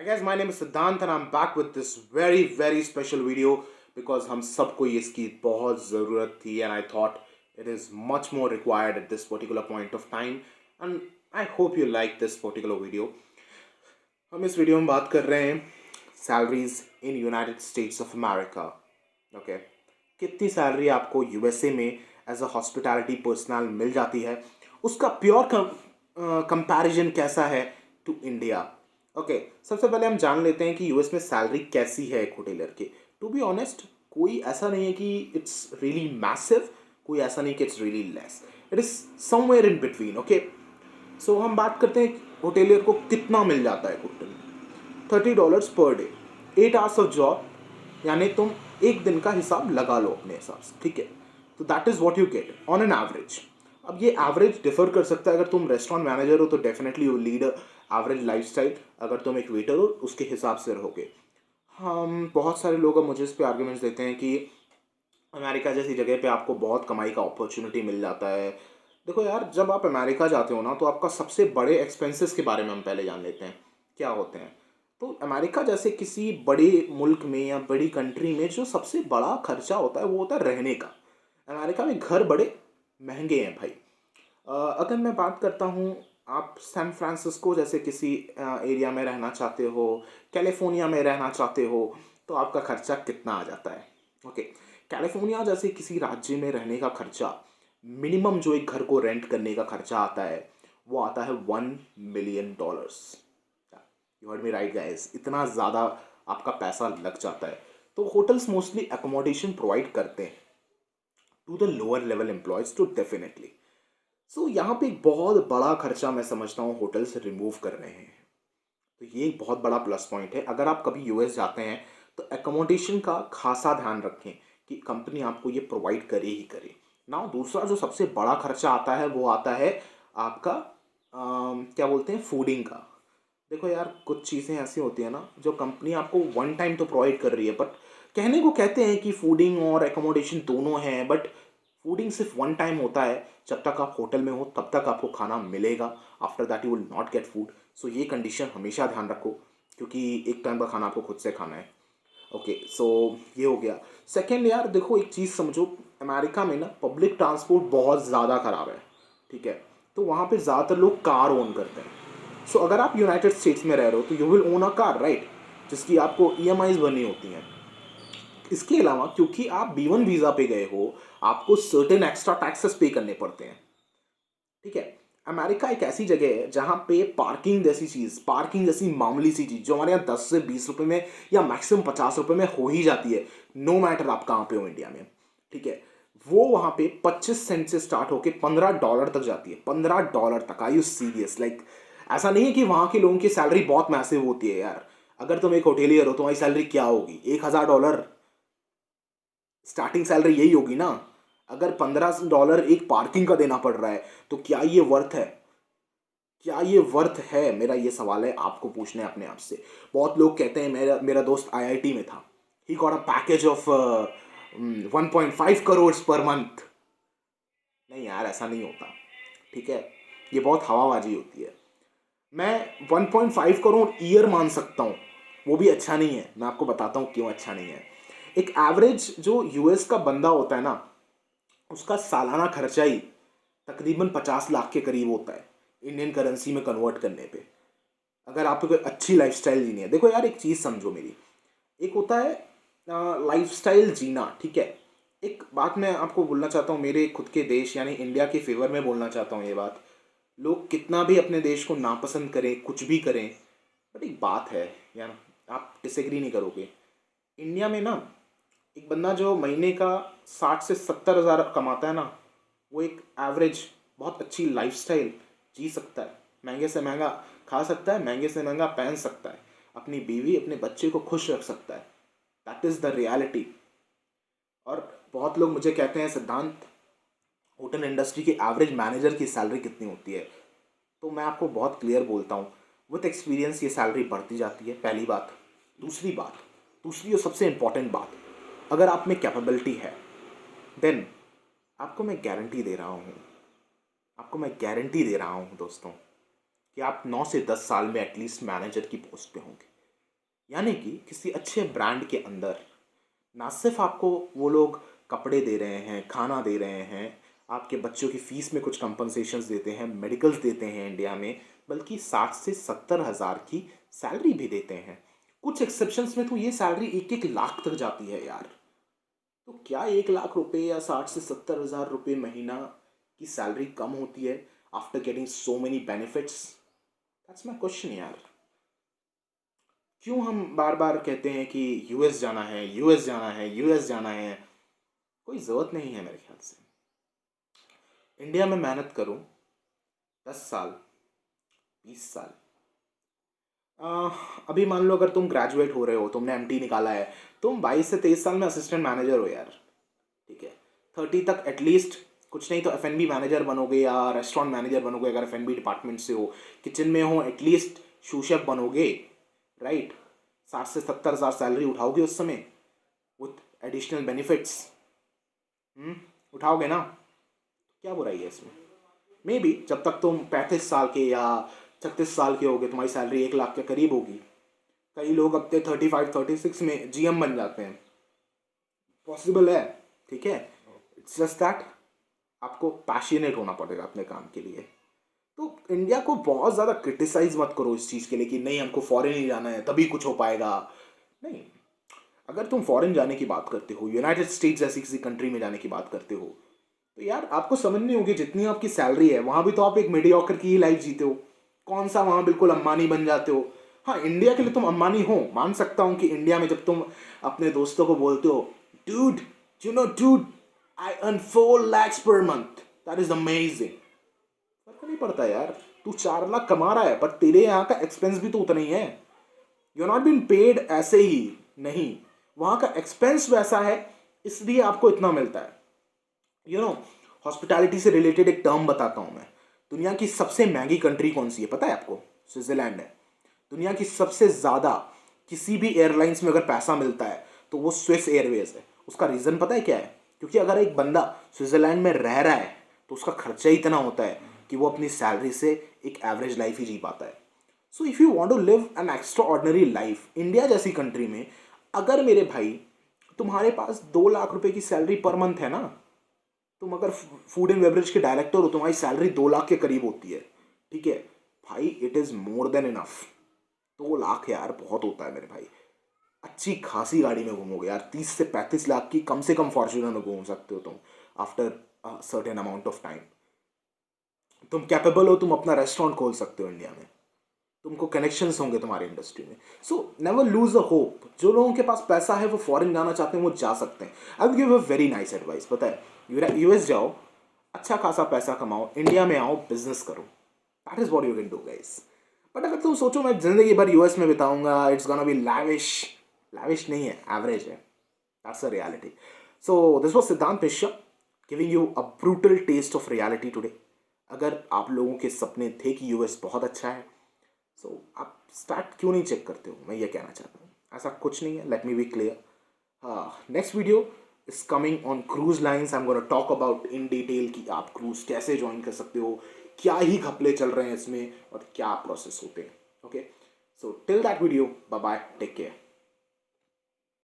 Hi guys, my name is Siddhant and I'm back with this very special video because हम सबको इसकी बहुत ज़रूरत थी and I thought it is much more required at this particular point of time and I hope you like this particular video. हम इस video में बात कर रहे हैं salaries in United states of America. Okay, कितनी सैलरी आपको USA में एज अ हॉस्पिटैलिटी पर्सनल मिल जाती है, उसका प्योर कंपैरिजन कैसा है टू इंडिया. ओके, सबसे पहले हम जान लेते हैं कि यूएस में सैलरी कैसी है एक होटेलर की. टू बी ऑनेस्ट, कोई ऐसा नहीं है कि इट्स रियली मैसिव, कोई ऐसा नहीं कि it's really less. It is somewhere in between. Okay, so हम बात करते हैं होटेलियर को कितना मिल जाता है होटल में. $30 per day, 8 hours of job, यानी तुम एक दिन का हिसाब लगा लो अपने हिसाब से. ठीक है, तो that is what you get on an average. अब ये एवरेज डिफर कर सकता है. अगर तुम रेस्टोरेंट मैनेजर हो तो definitely you lead average lifestyle. अगर तुम एक वेटर हो उसके हिसाब से रहोगे. हम बहुत सारे लोग अब मुझे इस पे आर्ग्यूमेंट्स देते हैं कि अमेरिका जैसी जगह पे आपको बहुत कमाई का अपॉर्चुनिटी मिल जाता है. देखो यार, जब आप अमेरिका जाते हो ना तो आपका सबसे बड़े एक्सपेंसेस के बारे में हम पहले जान लेते हैं क्या होते हैं. तो अमेरिका जैसे किसी बड़े मुल्क में या बड़ी कंट्री में जो सबसे बड़ा खर्चा होता है वो होता है रहने का. अमेरिका में घर बड़े महंगे हैं भाई. अगर मैं बात करता हूँ, आप सैन फ्रांसिस्को जैसे किसी एरिया में रहना चाहते हो, कैलिफोर्निया में रहना चाहते हो, तो आपका खर्चा कितना आ जाता है. ओके, कैलिफोर्निया जैसे किसी राज्य में रहने का खर्चा, मिनिमम जो एक घर को रेंट करने का खर्चा आता है वो आता है $1 million. You heard me right guys, इतना ज़्यादा आपका पैसा लग जाता है. तो होटल्स मोस्टली अकोमोडेशन प्रोवाइड करते हैं to the lower level employees too definitely. So यहाँ पे एक बहुत बड़ा खर्चा मैं समझता हूँ होटल्स रिमूव कर रहे हैं. तो ये एक बहुत बड़ा प्लस पॉइंट है. अगर आप कभी यूएस जाते हैं तो एकोमोडेशन का खासा ध्यान रखें कि कंपनी आपको ये प्रोवाइड करे ही करे. ना दूसरा जो सबसे बड़ा खर्चा आता है वो आता है आपका क्या बोलते हैं, फूडिंग का. देखो यार, कुछ चीज़ें ऐसी होती हैं ना जो कंपनी आपको वन टाइम तो प्रोवाइड कर रही है, बट कहने को कहते हैं कि फूडिंग और एकोमोडेशन दोनों हैं, बट फूडिंग सिर्फ वन टाइम होता है. जब तक आप होटल में हो तब तक आपको खाना मिलेगा. After that you will not get food. So ये कंडीशन हमेशा ध्यान रखो क्योंकि एक टाइम का खाना आपको खुद से खाना है. ओके, सो ये हो गया. सेकेंड यार, देखो एक चीज़ समझो, अमेरिका में ना पब्लिक ट्रांसपोर्ट बहुत ज़्यादा ख़राब है. ठीक है, तो वहाँ पे ज़्यादातर लोग कार ओन करते हैं. सो अगर आप यूनाइटेड स्टेट्स में रह रहे हो तो you will own a car, right, जिसकी आपको ईएमआईज भरनी होती हैं. इसके अलावा क्योंकि आप B1 वीज़ा पे गए हो, आपको सर्टेन एक्स्ट्रा टैक्सेस पे करने पड़ते हैं. ठीक है, अमेरिका एक ऐसी जगह है जहाँ पे पार्किंग जैसी मामूली सी चीज़ जो हमारे यहाँ 10 से 20 रुपये में या मैक्सिमम 50 रुपये में हो ही जाती है, नो मैटर आप कहाँ पे हो इंडिया में. ठीक है, वो वहाँ पे 25 सेंट से स्टार्ट होके $15 तक जाती है. $15 तक. आई यू सीरियस? लाइक ऐसा नहीं है कि वहाँ के लोगों की सैलरी बहुत मैसिव होती है यार. अगर तुम एक होटेलियर हो, तुम्हारी सैलरी क्या होगी? $1,000 स्टार्टिंग सैलरी यही होगी ना. अगर $15 एक पार्किंग का देना पड़ रहा है तो क्या ये वर्थ है? क्या ये वर्थ है? मेरा ये सवाल है, आपको पूछना है अपने आप से. बहुत लोग कहते हैं, मेरा मेरा दोस्त आईआईटी में था, he got a package of 1.5 crore per month. नहीं यार, ऐसा नहीं होता. ठीक है, ये बहुत हवाबाजी होती है. मैं 1.5 करोड़ ईयर मान सकता हूँ, वो भी अच्छा नहीं है. मैं आपको बताता हूँ क्यों अच्छा नहीं है. एक एवरेज जो यूएस का बंदा होता है ना, उसका सालाना खर्चा ही तकरीबन 50 लाख के करीब होता है इंडियन करेंसी में कन्वर्ट करने पे, अगर आपको कोई अच्छी लाइफस्टाइल जीनी है. देखो यार, एक चीज़ समझो मेरी. एक होता है लाइफस्टाइल जीना. ठीक है, एक बात मैं आपको बोलना चाहता हूँ, मेरे खुद के देश यानी इंडिया के फेवर में बोलना चाहता हूँ ये बात. लोग कितना भी अपने देश को नापसंद करें, कुछ भी करें, बट एक बात है यार, आप डिसएग्री नहीं करोगे. इंडिया में ना एक बंदा जो महीने का 60 से 70 हज़ार कमाता है ना, वो एक एवरेज बहुत अच्छी लाइफस्टाइल जी सकता है. महंगे से महंगा खा सकता है, महंगे से महंगा पहन सकता है, अपनी बीवी अपने बच्चे को खुश रख सकता है. That is the reality. और बहुत लोग मुझे कहते हैं, सिद्धांत, होटल इंडस्ट्री के एवरेज मैनेजर की सैलरी कितनी होती है? तो मैं आपको बहुत क्लियर बोलता हूँ, विथ एक्सपीरियंस ये सैलरी बढ़ती जाती है. पहली बात. दूसरी और सबसे इम्पॉर्टेंट बात, अगर आप में कैपेबिलिटी है, देन आपको मैं गारंटी दे रहा हूँ दोस्तों, कि आप 9 से 10 साल में एटलीस्ट मैनेजर की पोस्ट पे होंगे. यानी कि किसी अच्छे ब्रांड के अंदर ना सिर्फ आपको वो लोग कपड़े दे रहे हैं, खाना दे रहे हैं, आपके बच्चों की फ़ीस में कुछ कंपनसेशंस देते हैं, मेडिकल्स देते हैं इंडिया में, बल्कि 60 से 70 हज़ार की सैलरी भी देते हैं। कुछ एक्सेप्शंस में तो ये सैलरी 1-1 लाख तक जाती है यार। तो क्या 1 लाख रुपए या 60 से 70 हज़ार रुपये महीना की सैलरी कम होती है after getting so many benefits? That's my question यार। क्यों हम बार बार कहते हैं कि यूएस जाना है, यूएस जाना है, यूएस जाना है? कोई ज़रूरत नहीं है मेरे ख्याल से। इंडिया में मेहनत करो 10 साल, 20 साल। अभी मान लो अगर तुम ग्रेजुएट हो रहे हो, तुमने एमटी निकाला है, तुम 22 से 23 साल में असिस्टेंट मैनेजर हो यार, ठीक है। 30 तक एटलीस्ट कुछ नहीं तो एफएनबी मैनेजर बनोगे या रेस्टोरेंट मैनेजर बनोगे, अगर एफएनबी डिपार्टमेंट से हो, किचन में हो एटलीस्ट शू शेफ बनोगे, राइट। 60 से 70 हज़ार सैलरी उठाओगे उस समय विथ एडिशनल बेनिफिट्स। उठाओगे ना? क्या बुराई है इसमें? मे बी जब तक तुम 35 साल के या 36 साल के होगे तुम्हारी सैलरी 1 लाख के करीब होगी। कई लोग अपने 35-36 में जीएम बन जाते हैं, पॉसिबल है, ठीक है। इट्स जस्ट दैट आपको पैशनेट होना पड़ेगा अपने काम के लिए। तो इंडिया को बहुत ज़्यादा क्रिटिसाइज मत करो इस चीज़ के लिए कि नहीं हमको फॉरेन ही जाना है तभी कुछ हो पाएगा। नहीं, अगर तुम फॉरेन जाने की बात करते हो, यूनाइटेड स्टेट्स जैसी किसी कंट्री में जाने की बात करते हो, तो यार आपको समझनी होगी जितनी आपकी सैलरी है वहाँ भी तो आप एक मीडियोकर की ही लाइफ जीते हो। कौन सा वहाँ बिल्कुल अंबानी बन जाते हो? हाँ, इंडिया के लिए तुम अंबानी हो, मान सकता हूँ कि इंडिया में जब तुम अपने दोस्तों को बोलते हो dude, dude I earn 4 lakhs per month, that is amazing, फर्क नहीं पड़ता यार। तू 4 लाख कमा रहा है पर तेरे यहाँ का एक्सपेंस भी तो उतना ही है। You are not been paid ऐसे ही, नहीं, वहाँ का एक्सपेंस वैसा है इसलिए आपको इतना मिलता है। यू नो, हॉस्पिटैलिटी से रिलेटेड एक टर्म बताता हूँ मैं। दुनिया की सबसे महंगी कंट्री कौन सी है पता है आपको? स्विट्जरलैंड है। दुनिया की सबसे ज़्यादा किसी भी एयरलाइंस में अगर पैसा मिलता है तो वो स्विस एयरवेज है। उसका रीज़न पता है क्या है? क्योंकि अगर एक बंदा स्विट्जरलैंड में रह रहा है तो उसका खर्चा ही इतना होता है कि वो अपनी सैलरी से एक एवरेज लाइफ ही जी पाता है। So if you want to live an extraordinary life India जैसी कंट्री में, अगर मेरे भाई तुम्हारे पास 2 लाख रुपए की सैलरी पर मंथ है ना, तुम अगर फूड एंड बेवरेज के डायरेक्टर हो, तुम्हारी सैलरी 2 लाख के करीब होती है, ठीक है भाई, it is more than enough. 2 lakh यार बहुत होता है मेरे भाई। अच्छी खासी गाड़ी में घूमोगे यार, 30 से 35 लाख की कम से कम फॉर्च्यूनर में घूम सकते हो तुम after certain amount of time. तुम कैपेबल हो, तुम अपना रेस्टोरेंट खोल सकते हो इंडिया में, तुमको कनेक्शंस होंगे तुम्हारी इंडस्ट्री में। So never lose the hope. जो लोगों के पास पैसा है वो फॉरेन जाना चाहते हैं, वो जा सकते हैं। I will give a very nice advice, पता है, यूएस जाओ, अच्छा खासा पैसा कमाओ, इंडिया में आओ, बिजनेस करो, that is what you can do guys. But अगर तुम सोचो मैं जिंदगी भर यूएस में बिताऊंगा, it's gonna be lavish, lavish नहीं है, एवरेज है, that's a reality. So this was Siddhant Mishra giving you a brutal test of reality today. अगर आप लोगों के सपने थे कि यूएस बहुत अच्छा है, सो आप स्टार्ट क्यों नहीं चेक करते हो, मैं ये कहना चाहता हूँ। ऐसा कुछ नहीं है, लेट मी बी क्लियर। हाँ, next video is coming on cruise lines. I am gonna talk about in detail कि आप क्रूज कैसे ज्वाइन कर सकते हो, क्या ही घपले चल रहे हैं इसमें और क्या प्रोसेस होते हैं। Okay, so till that video, bye bye, take care.